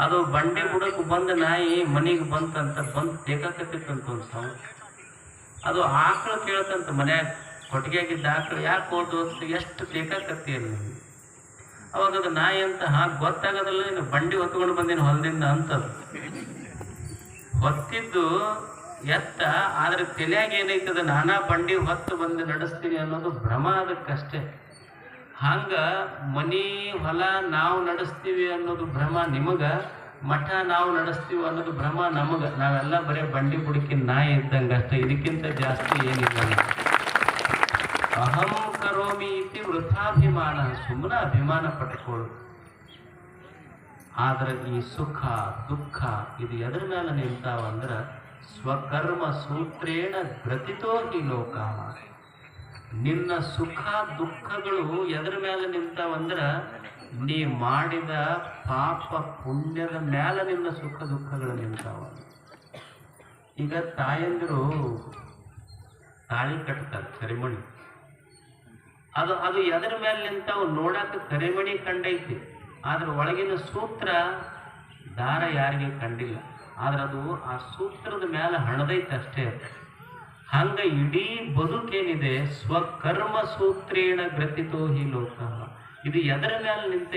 ಅದು ಬಂಡಿ ಬುಡಕ್ಕೆ ಬಂದ ನಾಯಿ ಮನೆಗೆ ಬಂತಂತ ಬಂದು ಟೇಕಾಕತ್ತಿತ್ತಂತ ಒಂದು ಸಾವು. ಅದು ಆಕಳು ಕೇಳ್ತಂತ ಮನ್ಯಾಗ ಕೊಟ್ಟಿಗೆಯಾಗಿದ್ದ ಆಕಳು, ಯಾಕೆ ಹೋದ ಎಷ್ಟು ಟೇಕಾಕತ್ತಿ ಅಲ್ಲಿ. ಅವಾಗ ಅದು ನಾಯಿ ಅಂತ ಗೊತ್ತಾಗೋದಲ್ಲ, ಇನ್ನು ಬಂಡಿ ಹೊತ್ಕೊಂಡು ಬಂದಿನ ಹೊಲದಿಂದ ಅಂತದು. ಹೊತ್ತಿದ್ದು ಎತ್ತ, ಆದ್ರೆ ತಲೆಯಾಗ ಏನೈತದ ನಾನಾ ಬಂಡಿ ಹೊತ್ತು ಬಂದು ನಡೆಸ್ತೀನಿ ಅನ್ನೋದು ಭ್ರಮ ಅದಕ್ಕಷ್ಟೇ. ಹಂಗ ಮನಿ ಹೊಲ ನಾವು ನಡೆಸ್ತೀವಿ ಅನ್ನೋದು ಭ್ರಮ ನಿಮಗ, ಮಠ ನಾವು ನಡೆಸ್ತೀವಿ ಅನ್ನೋದು ಭ್ರಮ ನಮಗ. ನಾವೆಲ್ಲ ಬರೀ ಬಂಡಿ ಬುಡಕಿನ ನಾಯಿ ಇದ್ದಂಗೆ ಅಷ್ಟೇ, ಇದಕ್ಕಿಂತ ಜಾಸ್ತಿ ಏನಿಲ್ಲ. ಅಹಂ ಕರೋಮಿ ಇತಿ ವೃಥಾಭಿಮಾನ, ಸುಮ್ಮನೆ ಅಭಿಮಾನ ಪಟ್ಕೊಳ್ಳು. ಆದ್ರೆ ಈ ಸುಖ ದುಃಖ ಇದು ಎದ್ರ ಮೇಲೆ ನಿಂತಾವಂದ್ರ ಸ್ವಕರ್ಮ ಸೂತ್ರೇಣ ಗ್ರತಿತೋ ಈ ಲೋಕ. ನಿನ್ನ ಸುಖ ದುಃಖಗಳು ಎದ್ರ ಮೇಲೆ ನಿಂತಾವಂದ್ರ ನೀ ಮಾಡಿದ ಪಾಪ ಪುಣ್ಯದ ಮೇಲೆ ನಿನ್ನ ಸುಖ ದುಃಖಗಳು ನಿಂತಾವ. ಈಗ ತಾಯಂದಿರು ತಾಳಿ ಕಟ್ತಾರೆ, ಸರಿಮಣಿ. ಅದು ಎದ್ರ ಮೇಲೆ ನಿಂತಾವ ನೋಡಾಕ ಸರಿಮಣಿ ಕಂಡೈತಿ, ಆದ್ರೆ ಒಳಗಿನ ಸೂತ್ರ ದಾರ ಯಾರಿಗೆ ಕಂಡಿಲ್ಲ. ಆದ್ರೆ ಅದು ಆ ಸೂತ್ರದ ಮೇಲೆ ಹಣದೈತೆ ಅಷ್ಟೇ. ಹಂಗ ಇಡೀ ಬದುಕೇನಿದೆ ಸ್ವಕರ್ಮ ಸೂತ್ರೇಣ ಗ್ರತಿತೋ ಹಿ ಲೋಕ. ಇದು ಎದರ ಮೇಲೆ ನಿಂತ